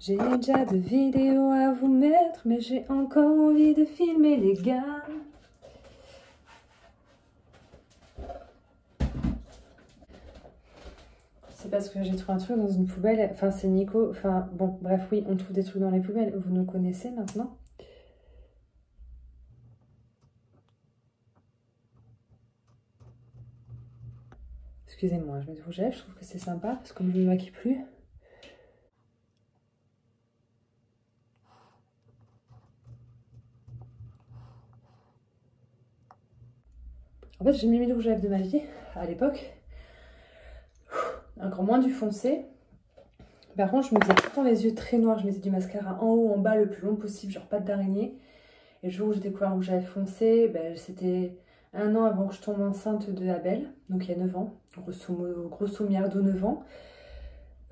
J'ai déjà de vidéos à vous mettre, mais j'ai encore envie de filmer les gars. C'est parce que j'ai trouvé un truc dans une poubelle. Enfin, c'est Nico. Enfin, bon, bref, oui, on trouve des trucs dans les poubelles. Vous nous connaissez maintenant. Excusez-moi, je mets du rouge à lèvres. Je trouve que c'est sympa parce que comme je ne me maquille plus. En fait, j'ai mis le rouge à lèvres de ma vie à l'époque. Encore moins du foncé. Par contre, je me faisais tout le temps les yeux très noirs. Je mettais du mascara en haut, en bas, le plus long possible, genre patte d'araignée. Et le jour où j'ai découvert le rouge à lèvres foncé, ben, c'était 1 an avant que je tombe enceinte de Abel. Donc il y a 9 ans, grosso merdo 9 ans.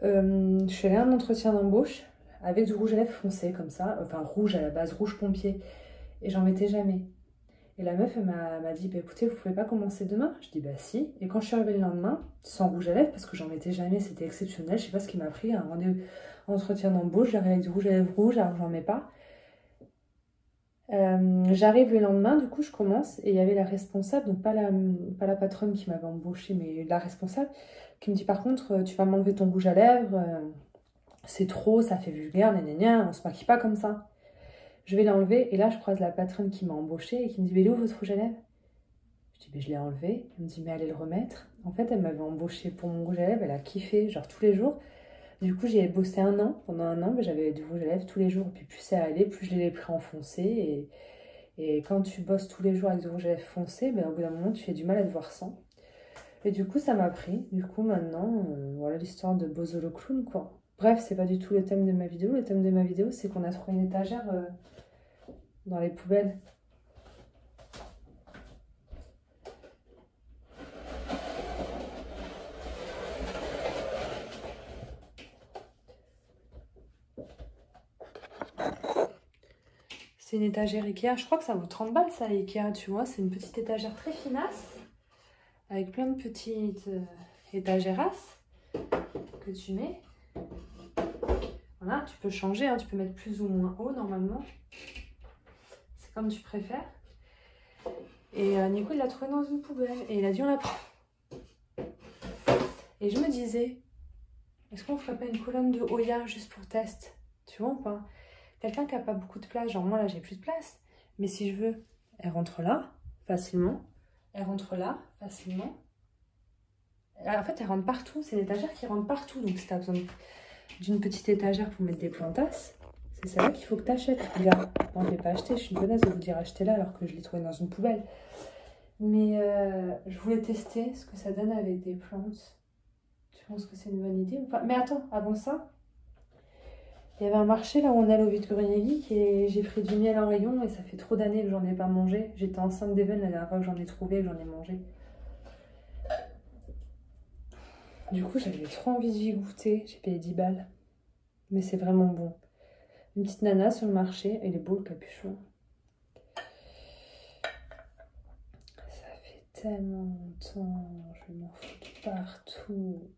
Je suis allée à un entretien d'embauche avec du rouge à lèvres foncé comme ça. Enfin rouge à la base, rouge pompier. Et j'en mettais jamais. Et la meuf, elle m'a dit, bah, écoutez, vous pouvez pas commencer demain? Je dis, bah si. Et quand je suis arrivée le lendemain, sans rouge à lèvres, parce que j'en mettais jamais, c'était exceptionnel, je sais pas ce qui m'a pris, un rendez-vous entretien d'embauche, j'arrive avec du rouge à lèvres rouge, alors j'en mets pas. J'arrive le lendemain, du coup je commence, et il y avait la responsable, donc pas la patronne qui m'avait embauchée, mais la responsable, qui me dit, par contre, tu vas m'enlever ton rouge à lèvres, c'est trop, ça fait vulgaire, gna, on se maquille pas comme ça. Je vais l'enlever et là je croise la patronne qui m'a embauchée et qui me dit, mais il est où votre rouge à lèvres? Je dis, mais je l'ai enlevé. Elle me dit, mais allez le remettre. En fait, elle m'avait embauchée pour mon rouge à lèvres, elle a kiffé, genre tous les jours. Du coup, j'ai bossé 1 an. Pendant 1 an, j'avais du rouge à lèvres tous les jours. Et puis plus ça allait, plus je l'ai pris en foncé. Et quand tu bosses tous les jours avec du rouge à lèvres foncé, ben, au bout d'un moment, tu fais du mal à te voir sans. Et du coup, ça m'a pris. Du coup, maintenant, voilà l'histoire de Bozo le clown, quoi. Bref, c'est pas du tout le thème de ma vidéo. Le thème de ma vidéo, c'est qu'on a trouvé une étagère dans les poubelles. C'est une étagère Ikea. Je crois que ça vaut 30 balles, ça, Ikea, tu vois. C'est une petite étagère très finasse, avec plein de petites étagérasses que tu mets. Voilà, tu peux changer, hein, tu peux mettre plus ou moins haut, normalement. C'est comme tu préfères. Et Nico, il l'a trouvé dans une poubelle. Et il a dit, on la prend. Et je me disais, est-ce qu'on ferait pas une colonne de Oya juste pour test? Tu vois ou pas? Quelqu'un qui n'a pas beaucoup de place, genre moi là j'ai plus de place, mais si je veux, elle rentre là, facilement, elle rentre là, facilement. En fait, elle rentre partout, c'est une étagère qui rentre partout, donc si tu as besoin d'une petite étagère pour mettre des plantasses, c'est celle-là qu'il faut que tu achètes. Regarde, non, je ne l'ai pas acheté, je suis une connasse de vous dire achetez-la alors que je l'ai trouvée dans une poubelle. Mais je voulais tester ce que ça donne avec des plantes. Tu penses que c'est une bonne idée ou pas? Mais attends, avant ça, il y avait un marché là où on allait au vide-grenier geek et j'ai pris du miel en rayon et ça fait trop d'années que j'en ai pas mangé. J'étais enceinte d'Even la dernière fois que j'en ai trouvé et que j'en ai mangé. Du coup, j'avais trop envie d'y goûter. J'ai payé 10 balles. Mais c'est vraiment bon. Une petite nana sur le marché. Il est beau le capuchon. Ça fait tellement longtemps. Je m'en fous partout.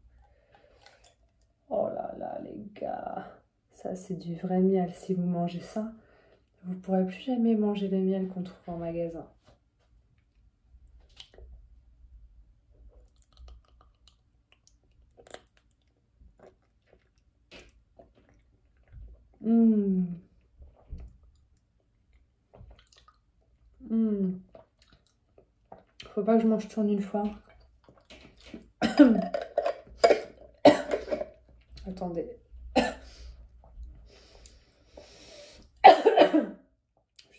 Oh là là, les gars. Ça, c'est du vrai miel. Si vous mangez ça, vous ne pourrez plus jamais manger le miel qu'on trouve en magasin. Faut pas que je mange tout en une fois. Attendez.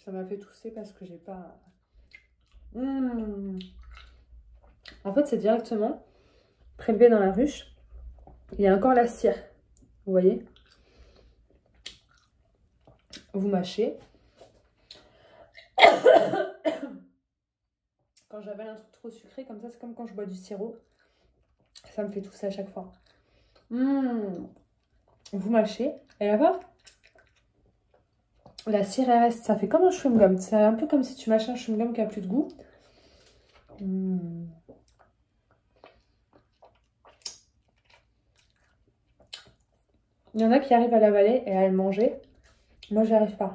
Ça m'a fait tousser parce que j'ai pas... En fait, c'est directement prélevé dans la ruche. Il y a encore la cire. Vous voyez? Vous mâchez. Quand j'avale un truc trop sucré, comme ça, c'est comme quand je bois du sirop. Ça me fait tousser à chaque fois. Vous mâchez. Et là-bas, la cire elle reste. Ça fait comme un chewing-gum. C'est un peu comme si tu mâchais un chewing-gum qui a plus de goût. Il y en a qui arrivent à l'avaler et à le manger. Moi, j'y arrive pas.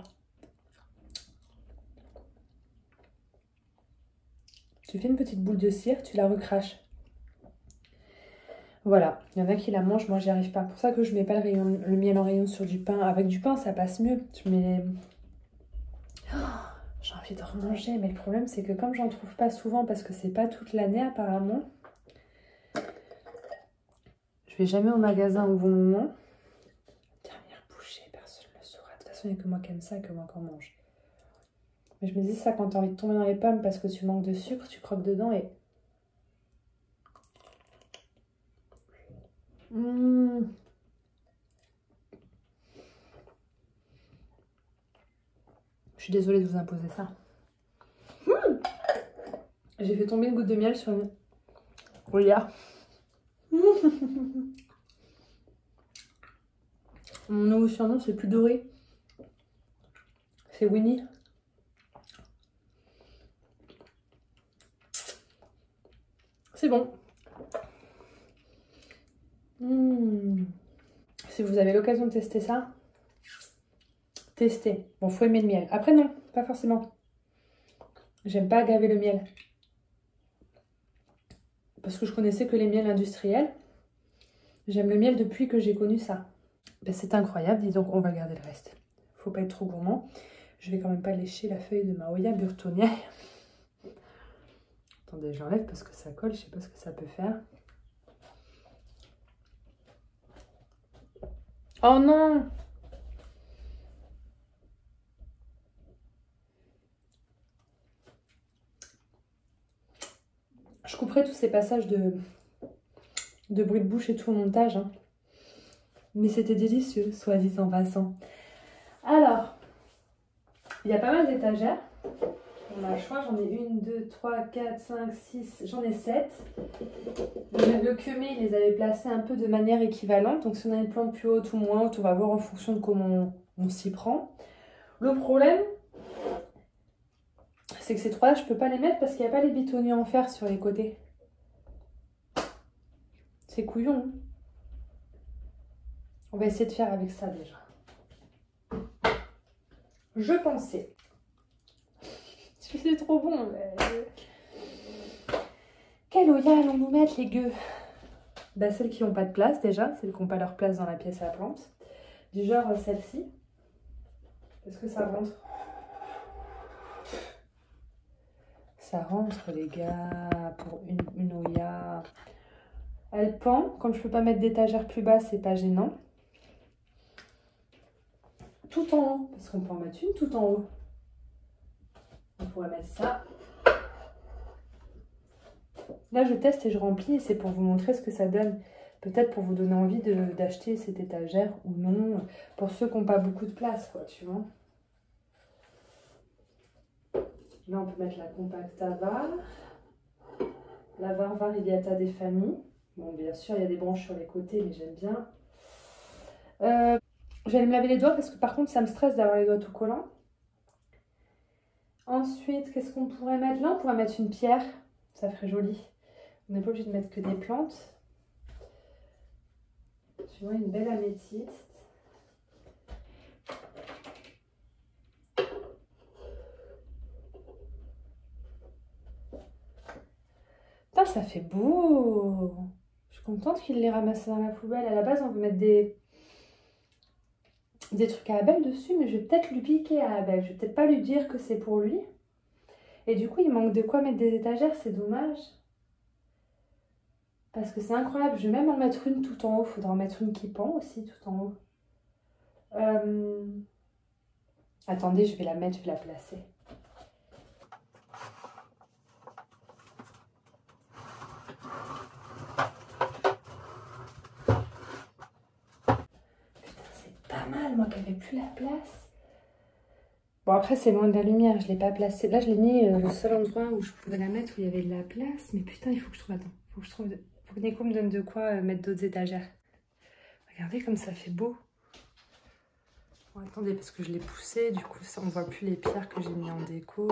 Tu fais une petite boule de cire, tu la recraches. Voilà, il y en a qui la mangent, moi j'y arrive pas. C'est pour ça que je mets pas le miel en rayon sur du pain. Avec du pain, ça passe mieux. Je mets... Oh, j'ai envie de remanger, mais le problème c'est que comme j'en trouve pas souvent, parce que c'est pas toute l'année apparemment, je vais jamais au magasin au bon moment. Dernière bouchée, personne ne le saura. De toute façon, il n'y a que moi qui aime ça et que moi qui en mange. Mais je me dis ça quand t'as envie de tomber dans les pommes parce que tu manques de sucre, tu croques dedans et... Je suis désolée de vous imposer ça. J'ai fait tomber une goutte de miel sur une... Regarde. Mon nouveau surnom, c'est plus doré. C'est Winnie. C'est bon. Si vous avez l'occasion de tester ça, testez. Bon, faut aimer le miel. Après, non, pas forcément. J'aime pas gaver le miel. Parce que je connaissais que les miels industriels. J'aime le miel depuis que j'ai connu ça. Ben, c'est incroyable, dis donc, on va garder le reste. Faut pas être trop gourmand. Je vais quand même pas lécher la feuille de ma Hoya burtoniae. Attendez, j'enlève parce que ça colle, je sais pas ce que ça peut faire. Oh non! Je couperai tous ces passages de bruit de bouche et tout au montage. Hein. Mais c'était délicieux, soit dit en passant. Alors, il y a pas mal d'étagères. On a le choix, j'en ai 1, 2, 3, 4, 5, 6, j'en ai 7. Le cumé, il les avait placés un peu de manière équivalente. Donc si on a une plante plus haute ou moins haute, on va voir en fonction de comment on s'y prend. Le problème, c'est que ces trois-là, je ne peux pas les mettre parce qu'il n'y a pas les bitonniers en fer sur les côtés. C'est couillon. Hein. On va essayer de faire avec ça déjà. Je pensais. C'est trop bon. Mais... Quelle Hoya allons nous mettre les gueux? Bah, celles qui n'ont pas de place déjà, celles qui n'ont pas leur place dans la pièce à plantes. Du genre celle-ci. Est-ce que ça rentre? Ça rentre les gars, pour une Hoya. Elle pend, comme je peux pas mettre d'étagère plus basse, c'est pas gênant. Tout en haut, parce qu'on peut en mettre une tout en haut. On pourrait mettre ça. Là, je teste et je remplis et c'est pour vous montrer ce que ça donne. Peut-être pour vous donner envie d'acheter cette étagère ou non. Pour ceux qui n'ont pas beaucoup de place, quoi, tu vois. Là, on peut mettre la Compacta Var. La Var Iliata des familles. Bon, bien sûr, il y a des branches sur les côtés, mais j'aime bien. J'allais me laver les doigts parce que par contre, ça me stresse d'avoir les doigts tout collants. Ensuite, qu'est-ce qu'on pourrait mettre? Là, on pourrait mettre une pierre. Ça ferait joli. On n'est pas obligé de mettre que des plantes. Tu vois, une belle améthyste. Putain, ça fait beau! Je suis contente qu'il les ramasse dans la poubelle. À la base, on veut mettre des trucs à Abel dessus, mais je vais peut-être lui piquer à Abel. Je vais peut-être pas lui dire que c'est pour lui. Et du coup, il manque de quoi mettre des étagères, c'est dommage. Parce que c'est incroyable. Je vais même en mettre une tout en haut. Il faudra en mettre une qui pend aussi tout en haut. Attendez, je vais la mettre, je vais la placer. Putain, c'est pas mal, moi qui n'avais plus la place. Bon, après, c'est loin de la lumière, je ne l'ai pas placée. Là, je l'ai mis le seul endroit où je pouvais la mettre, où il y avait de la place. Mais putain, il faut que je trouve... Attends, faut que Nico me donne de quoi mettre d'autres étagères. Regardez comme ça fait beau. Bon, attendez, parce que je l'ai poussé, du coup, ça, on ne voit plus les pierres que j'ai mis en déco.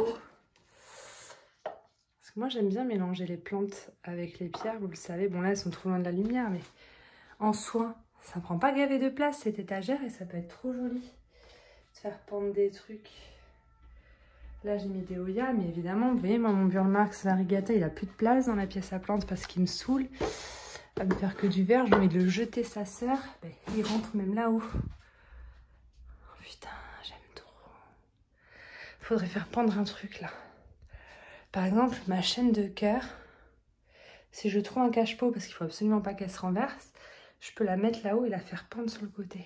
Parce que moi, j'aime bien mélanger les plantes avec les pierres, vous le savez. Bon, là, elles sont trop loin de la lumière, mais en soi, Ça prend pas gavé de place cette étagère et ça peut être trop joli. De faire pendre des trucs. Là j'ai mis des Oya, mais évidemment, vous voyez, moi mon Burlmarx Variegata, il a plus de place dans la pièce à plantes parce qu'il me saoule. À me faire que du verre, j'ai envie de le jeter sa sœur. Ben, il rentre même là-haut. Oh, putain, j'aime trop. Faudrait faire pendre un truc là. Par exemple, ma chaîne de cœur, si je trouve un cache-pot, parce qu'il faut absolument pas qu'elle se renverse, je peux la mettre là-haut et la faire pendre sur le côté.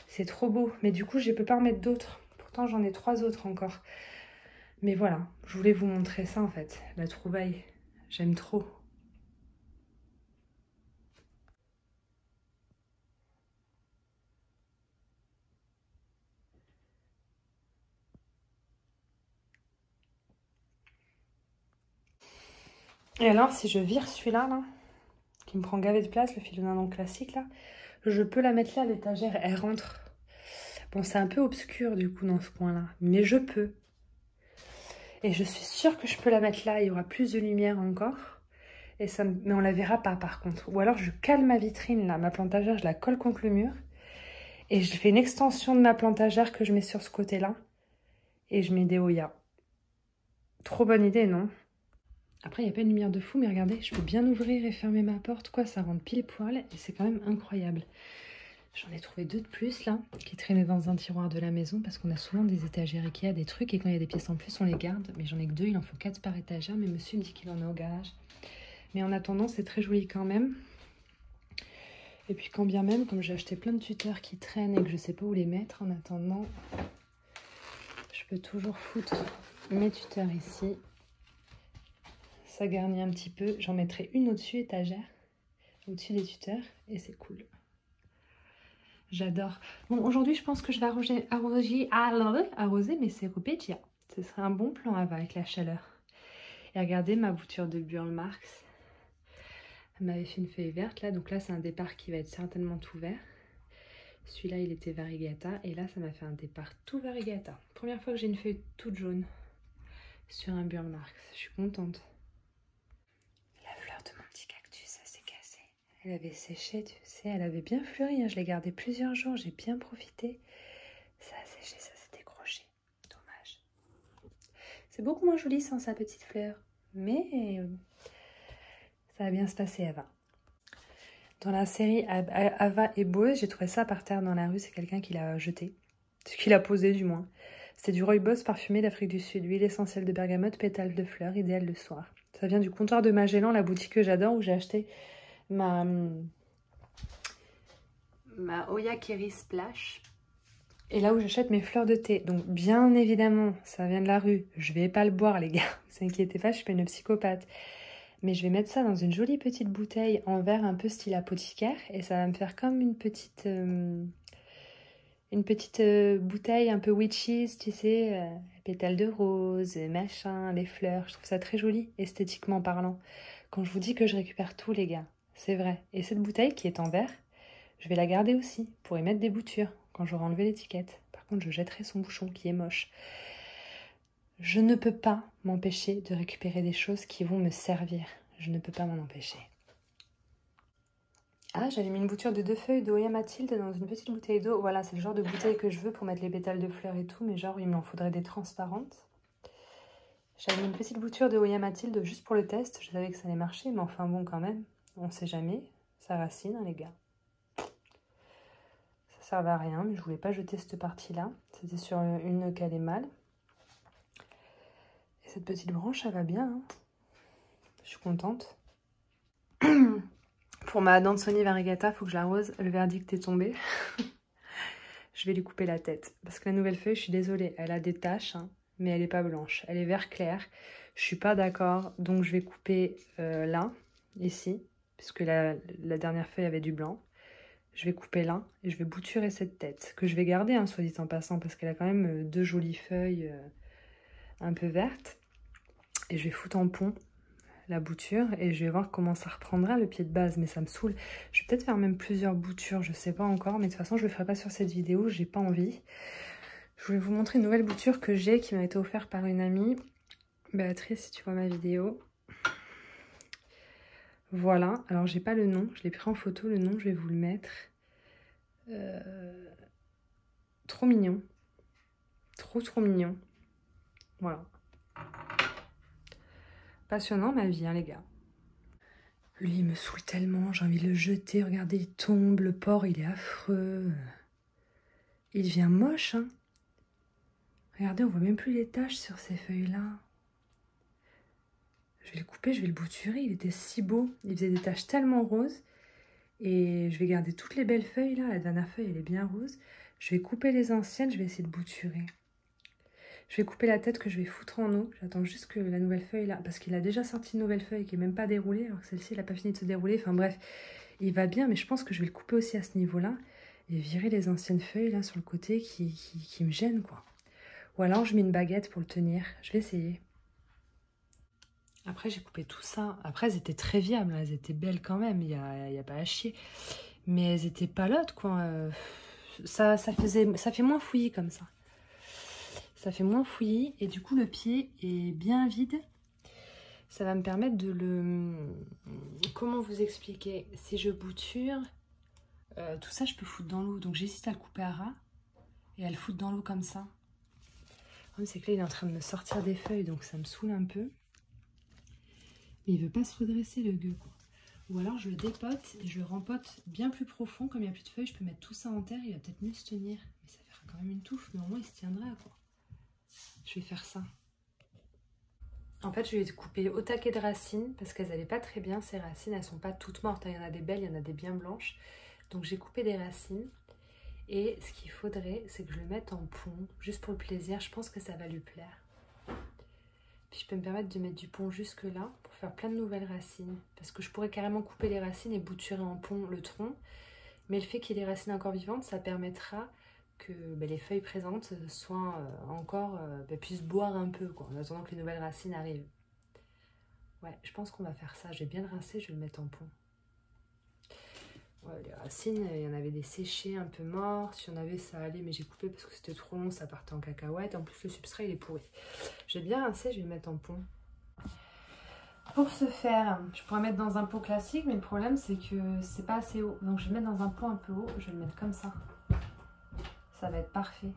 C'est trop beau, mais du coup, je peux pas en mettre d'autres. Pourtant, j'en ai 3 autres encore. Mais voilà, je voulais vous montrer ça en fait, la trouvaille. J'aime trop. Et alors, si je vire celui-là, là, qui me prend gavé de place, le philodendron classique, là, je peux la mettre là, l'étagère, elle rentre. Bon, c'est un peu obscur, du coup, dans ce coin-là, mais je peux. Et je suis sûre que je peux la mettre là, il y aura plus de lumière encore. Et ça, mais on la verra pas, par contre. Ou alors, je cale ma vitrine, là, ma plantagère, je la colle contre le mur. Et je fais une extension de ma plantagère que je mets sur ce côté-là. Et je mets des Oya. Trop bonne idée, non? Après, il n'y a pas une lumière de fou, mais regardez, je peux bien ouvrir et fermer ma porte, quoi, ça rentre pile poil, et c'est quand même incroyable. J'en ai trouvé 2 de plus, là, qui traînaient dans un tiroir de la maison, parce qu'on a souvent des étagères Ikea, des trucs, et quand il y a des pièces en plus, on les garde. Mais j'en ai que 2, il en faut 4 par étagère, mais monsieur me dit qu'il en a au garage. Mais en attendant, c'est très joli quand même. Et puis quand bien même, comme j'ai acheté plein de tuteurs qui traînent et que je sais pas où les mettre, en attendant, je peux toujours foutre mes tuteurs ici. Ça garnit un petit peu. J'en mettrai une au-dessus, étagère, au-dessus des tuteurs, et c'est cool. J'adore. Bon, aujourd'hui, je pense que je vais arroser mes Ceropegia. Ce serait un bon plan avec la chaleur. Et regardez ma bouture de Burlmarx. Elle m'avait fait une feuille verte, là. Donc là, c'est un départ qui va être certainement tout vert. Celui-là, il était Variegata. Et là, ça m'a fait un départ tout Variegata. Première fois que j'ai une feuille toute jaune sur un Burlmarx. Je suis contente. La fleur de mon petit cactus, ça s'est cassé. Elle avait séché, tu sais. Elle avait bien fleuri. Hein. Je l'ai gardée plusieurs jours. J'ai bien profité. Ça a séché, ça s'est décroché. Dommage. C'est beaucoup moins joli sans sa petite fleur. Mais ça va bien se passer, Ava. Dans la série Ava et Bose, j'ai trouvé ça par terre dans la rue. C'est quelqu'un qui l'a jeté. Ce qu'il a posé, du moins. C'est du rooibos parfumé d'Afrique du Sud. Huile essentielle de bergamote, pétales de fleurs, idéal le soir. Ça vient du comptoir de Magellan, la boutique que j'adore, où j'ai acheté ma Oya Kerry Splash. Et là où j'achète mes fleurs de thé. Donc bien évidemment, ça vient de la rue. Je vais pas le boire, les gars. Ne vous inquiétez pas, je suis pas une psychopathe. Mais je vais mettre ça dans une jolie petite bouteille en verre un peu style apothicaire. Et ça va me faire comme une petite bouteille un peu witches, tu sais, pétales de rose, machin, les fleurs. Je trouve ça très joli, esthétiquement parlant. Quand je vous dis que je récupère tout, les gars, c'est vrai. Et cette bouteille qui est en verre, je vais la garder aussi pour y mettre des boutures quand j'aurai enlevé l'étiquette. Par contre, je jetterai son bouchon qui est moche. Je ne peux pas m'empêcher de récupérer des choses qui vont me servir. Je ne peux pas m'en empêcher. Ah, j'avais mis une bouture de 2 feuilles d'Oya Mathilde dans une petite bouteille d'eau. Voilà, c'est le genre de bouteille que je veux pour mettre les pétales de fleurs et tout, mais genre, il m'en faudrait des transparentes. J'avais mis une petite bouture de Oya Mathilde juste pour le test. Je savais que ça allait marcher, mais enfin bon, quand même, on sait jamais. Ça racine, hein, les gars. Ça servait à rien, mais je voulais pas jeter cette partie-là. C'était sur une qui allait mal. Et cette petite branche, ça va bien. Hein. Je suis contente. Pour ma Dansoni Variegata, il faut que je l'arrose. Le verdict est tombé. Je vais lui couper la tête. Parce que la nouvelle feuille, je suis désolée, elle a des taches, hein, mais elle n'est pas blanche. Elle est vert clair. Je suis pas d'accord, donc je vais couper là, ici, puisque la dernière feuille avait du blanc. Je vais couper là et je vais bouturer cette tête, que je vais garder, hein, soit dit en passant, parce qu'elle a quand même 2 jolies feuilles un peu vertes. Et je vais foutre en pont la bouture et je vais voir comment ça reprendra le pied de base, mais ça me saoule. Je vais peut-être faire même plusieurs boutures, je sais pas encore, mais de toute façon je le ferai pas sur cette vidéo, j'ai pas envie. Je voulais vous montrer une nouvelle bouture que j'ai qui m'a été offerte par une amie. Béatrice, si tu vois ma vidéo. Voilà, alors j'ai pas le nom, je l'ai pris en photo, le nom je vais vous le mettre. Trop mignon. Trop mignon. Voilà. Passionnant ma vie, hein, les gars. Lui, il me saoule tellement, j'ai envie de le jeter. Regardez, il tombe, le porc, il est affreux. Il devient moche, hein. Regardez, on voit même plus les taches sur ces feuilles-là. Je vais le couper, je vais le bouturer. Il était si beau. Il faisait des taches tellement roses. Et je vais garder toutes les belles feuilles, là. La dernière feuille, elle est bien rose. Je vais couper les anciennes, je vais essayer de bouturer. Je vais couper la tête que je vais foutre en eau. J'attends juste que la nouvelle feuille, là, parce qu'il a déjà sorti une nouvelle feuille qui n'est même pas déroulée, alors que celle-ci, elle n'a pas fini de se dérouler. Enfin bref, il va bien, mais je pense que je vais le couper aussi à ce niveau-là et virer les anciennes feuilles, là, sur le côté qui me gênent, quoi. Ou alors, je mets une baguette pour le tenir. Je vais essayer. Après, j'ai coupé tout ça. Après, elles étaient très viables, elles étaient belles quand même, il y a pas à chier. Mais elles étaient palottes, quoi. Ça fait moins fouillis comme ça. Ça fait moins fouillis et du coup le pied est bien vide. Ça va me permettre de le... Comment vous expliquer? Si je bouture, tout ça je peux foutre dans l'eau. Donc j'hésite à le couper à ras et à le foutre dans l'eau comme ça. Le problème c'est que là il est en train de me sortir des feuilles donc ça me saoule un peu. Mais il veut pas se redresser le gueux, quoi. Ou alors je le dépote et je le rempote bien plus profond. Comme il n'y a plus de feuilles, je peux mettre tout ça en terre, il va peut-être mieux se tenir. Mais ça fera quand même une touffe, mais au moins il se tiendra, quoi. Je vais faire ça. En fait, je vais couper au taquet de racines parce qu'elles n'allaient pas très bien. Ces racines, elles sont pas toutes mortes. Il y en a des belles, il y en a des bien blanches. Donc j'ai coupé des racines. Et ce qu'il faudrait, c'est que je le mette en pont, juste pour le plaisir. Je pense que ça va lui plaire. Puis je peux me permettre de mettre du pont jusque là pour faire plein de nouvelles racines. Parce que je pourrais carrément couper les racines et bouturer en pont le tronc. Mais le fait qu'il y ait des racines encore vivantes, ça permettra que les feuilles présentes soient encore puissent boire un peu, quoi, en attendant que les nouvelles racines arrivent. Ouais, je pense qu'on va faire ça. Je vais bien le rincer, je vais le mettre en pont. Ouais, les racines, il y en avait des séchées un peu mortes. Si y en avait, ça allait, mais j'ai coupé parce que c'était trop long, ça partait en cacahuète. En plus, le substrat, il est pourri. Je vais bien rincer, je vais le mettre en pont. Pour ce faire, je pourrais mettre dans un pot classique, mais le problème, c'est que c'est pas assez haut. Donc, je vais le mettre dans un pot un peu haut. Je vais le mettre comme ça. Ça va être parfait.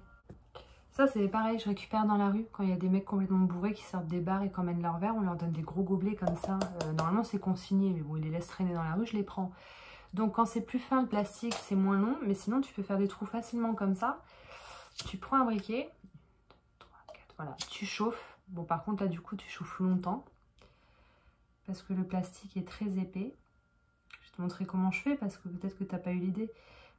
Ça, c'est pareil, je récupère dans la rue quand il y a des mecs complètement bourrés qui sortent des bars et qui emmènent leur verre. On leur donne des gros gobelets comme ça. Normalement, c'est consigné, mais bon, ils les laissent traîner dans la rue, je les prends. Donc, quand c'est plus fin, le plastique, c'est moins long. Mais sinon, tu peux faire des trous facilement comme ça. Tu prends un briquet. 3, 4, voilà, tu chauffes. Bon, par contre, là, du coup, tu chauffes longtemps. Parce que le plastique est très épais. Je vais te montrer comment je fais parce que peut-être que tu n'as pas eu l'idée.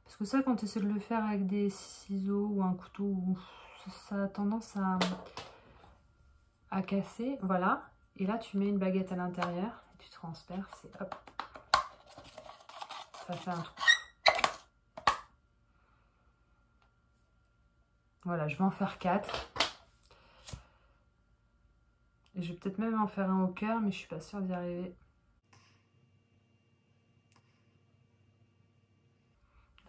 Parce que ça, quand tu essaies de le faire avec des ciseaux ou un couteau, ça a tendance à casser. Voilà. Et là, tu mets une baguette à l'intérieur et tu transperces et hop. Ça fait un trou. Voilà, je vais en faire 4. Et je vais peut-être même en faire un au cœur, mais je suis pas sûre d'y arriver.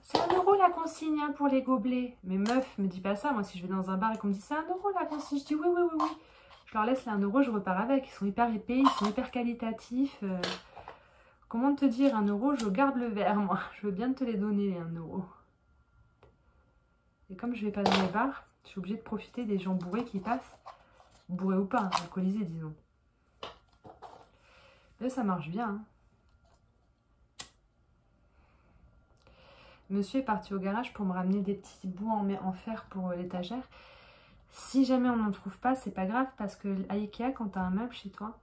C'est 1 € la consigne hein, pour les gobelets. Mais meuf, me dis pas ça. Moi, si je vais dans un bar et qu'on me dit c'est 1 € la consigne, je dis oui, oui, oui, oui. Je leur laisse les 1 €, je repars avec. Ils sont hyper épais, ils sont hyper qualitatifs. Comment te dire, 1 €, je garde le verre, moi. Je veux bien te les donner, les 1 €. Et comme je vais pas dans les bars, je suis obligée de profiter des gens bourrés qui passent. Bourrés ou pas, hein, alcoolisés, disons. Là, ça marche bien. Hein. Monsieur est parti au garage pour me ramener des petits bouts en fer pour l'étagère. Si jamais on n'en trouve pas, c'est pas grave parce que à Ikea, quand tu as un meuble chez toi,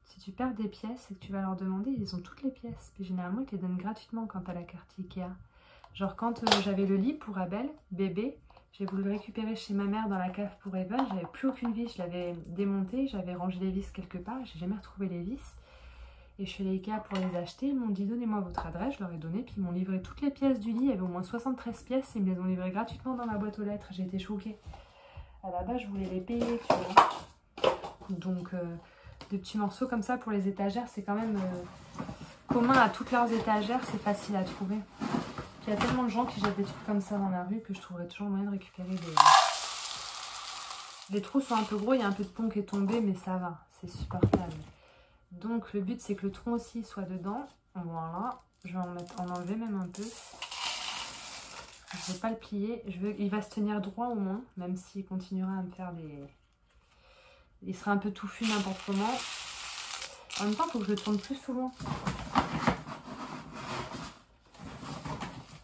si tu perds des pièces et que tu vas leur demander, ils ont toutes les pièces. Et généralement, ils te les donnent gratuitement quand tu as la carte Ikea. Genre quand j'avais le lit pour Abel, bébé, j'ai voulu le récupérer chez ma mère dans la cave pour Evan. J'avais plus aucune vis, je l'avais démonté, j'avais rangé les vis quelque part, j'ai jamais retrouvé les vis. Et je suis allée à Ikea pour les acheter, ils m'ont dit donnez-moi votre adresse, je leur ai donné, puis ils m'ont livré toutes les pièces du lit, il y avait au moins 73 pièces, ils me les ont livrées gratuitement dans ma boîte aux lettres, j'ai été choquée. À la base, je voulais les payer, tu vois. Donc, des petits morceaux comme ça pour les étagères, c'est quand même commun à toutes leurs étagères, c'est facile à trouver. Puis il y a tellement de gens qui jettent des trucs comme ça dans la rue que je trouverais toujours moyen de récupérer des... Les trous sont un peu gros, il y a un peu de pont qui est tombé, mais ça va, c'est supportable. Donc le but c'est que le tronc aussi soit dedans. Voilà, je vais en enlever même un peu. Je ne veux pas le plier. Il va se tenir droit au moins, même s'il continuera à me faire des... Il sera un peu touffu n'importe comment. En même temps, il faut que je le tourne plus souvent.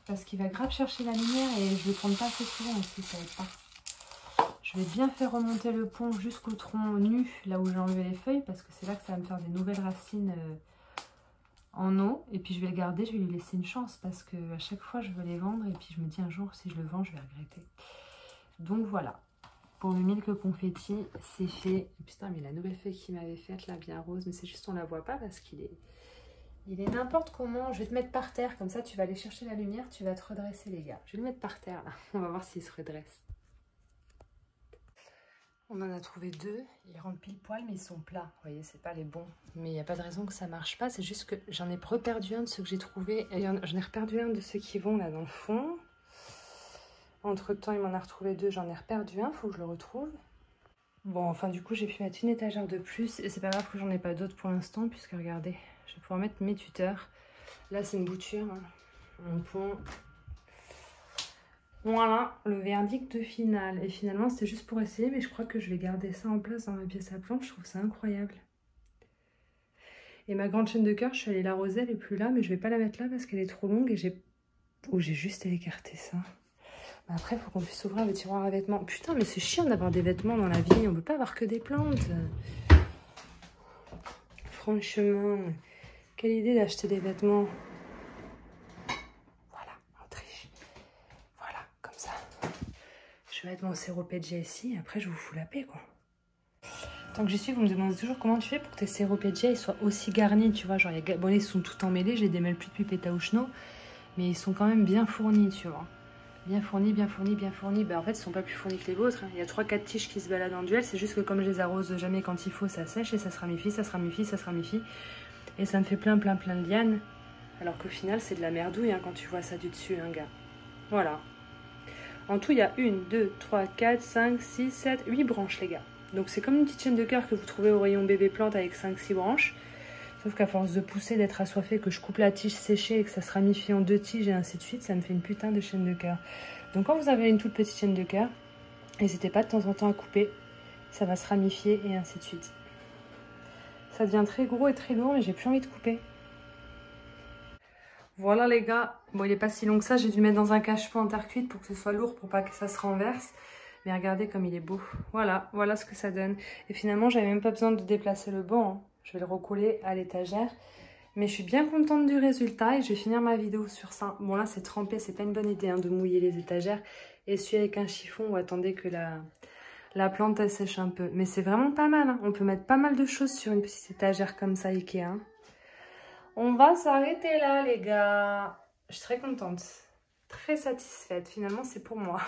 Parce qu'il va grave chercher la lumière et je ne le tourne pas assez souvent aussi, ça aide pas. Je vais bien faire remonter le pont jusqu'au tronc nu, là où j'ai enlevé les feuilles, parce que c'est là que ça va me faire des nouvelles racines en eau. Et puis je vais le garder, je vais lui laisser une chance, parce que à chaque fois je veux les vendre, et puis je me dis un jour, si je le vends, je vais regretter. Donc voilà, pour le milk confetti, c'est fait. Putain, mais la nouvelle feuille qu'il m'avait faite, là, bien rose, mais c'est juste on la voit pas, parce qu'il est... Il est n'importe comment. Je vais te mettre par terre, comme ça tu vas aller chercher la lumière, tu vas te redresser les gars. Je vais le mettre par terre là, on va voir s'il se redresse. On en a trouvé deux, ils rentrent pile poil mais ils sont plats. Vous voyez, c'est pas les bons. Mais il n'y a pas de raison que ça marche pas, c'est juste que j'en ai reperdu un de ceux que j'ai trouvé. J'en ai reperdu un de ceux qui vont là dans le fond. Entre temps, il m'en a retrouvé deux, j'en ai reperdu un, faut que je le retrouve. Bon, enfin du coup, j'ai pu mettre une étagère de plus et c'est pas grave que j'en ai pas d'autres pour l'instant, puisque regardez, je vais pouvoir mettre mes tuteurs. Là, c'est une bouture, hein. Un pont. Voilà, le verdict final. Et finalement, c'était juste pour essayer, mais je crois que je vais garder ça en place dans ma pièce à planche. Je trouve ça incroyable. Et ma grande chaîne de cœur, je suis allée l'arroser, elle est plus là, mais je vais pas la mettre là parce qu'elle est trop longue et j'ai... Oh, j'ai juste à écarter ça. Mais après, il faut qu'on puisse ouvrir le tiroir à vêtements. Putain, mais c'est chiant d'avoir des vêtements dans la vie. On peut pas avoir que des plantes. Franchement, quelle idée d'acheter des vêtements. Voilà, on triche. Voilà, comme ça. Je vais mettre mon séropédia ici, après je vous fous la paix, quoi. Tant que j'y suis, vous me demandez toujours comment tu fais pour que tes séropédia ils soient aussi garnis, tu vois. Genre, bon, ils sont tout emmêlés, j'ai des mêles plus depuis Pétaouchno, mais ils sont quand même bien fournis, tu vois. Bien fournis, bien fournis, bien fournis. Ben, en fait, ils sont pas plus fournis que les vôtres, hein. Il y a 3-4 tiges qui se baladent en duel, c'est juste que comme je les arrose jamais quand il faut, ça sèche et ça se ramifie, ça se ramifie, ça se ramifie. Et ça me fait plein de lianes. Alors qu'au final, c'est de la merdouille, hein, quand tu vois ça du dessus, hein, gars. Voilà. En tout, il y a 1, 2, 3, 4, 5, 6, 7, 8 branches, les gars. Donc, c'est comme une petite chaîne de cœur que vous trouvez au rayon bébé plante avec 5-6 branches. Sauf qu'à force de pousser, d'être assoiffé, que je coupe la tige séchée et que ça se ramifie en 2 tiges et ainsi de suite, ça me fait une putain de chaîne de cœur. Donc, quand vous avez une toute petite chaîne de cœur, n'hésitez pas de temps en temps à couper. Ça va se ramifier et ainsi de suite. Ça devient très gros et très lourd, mais j'ai plus envie de couper. Voilà les gars, bon il est pas si long que ça, j'ai dû le mettre dans un cache-pot en terre cuite pour que ce soit lourd, pour pas que ça se renverse. Mais regardez comme il est beau, voilà, voilà ce que ça donne. Et finalement j'avais même pas besoin de déplacer le banc, hein. Je vais le recoller à l'étagère. Mais je suis bien contente du résultat et je vais finir ma vidéo sur ça. Bon là c'est trempé, c'est pas une bonne idée hein, de mouiller les étagères. Essuyer avec un chiffon ou attendez que la plante elle sèche un peu. Mais c'est vraiment pas mal, hein. On peut mettre pas mal de choses sur une petite étagère comme ça Ikea, hein. On va s'arrêter là, les gars. Je suis très contente. Très satisfaite. Finalement, c'est pour moi.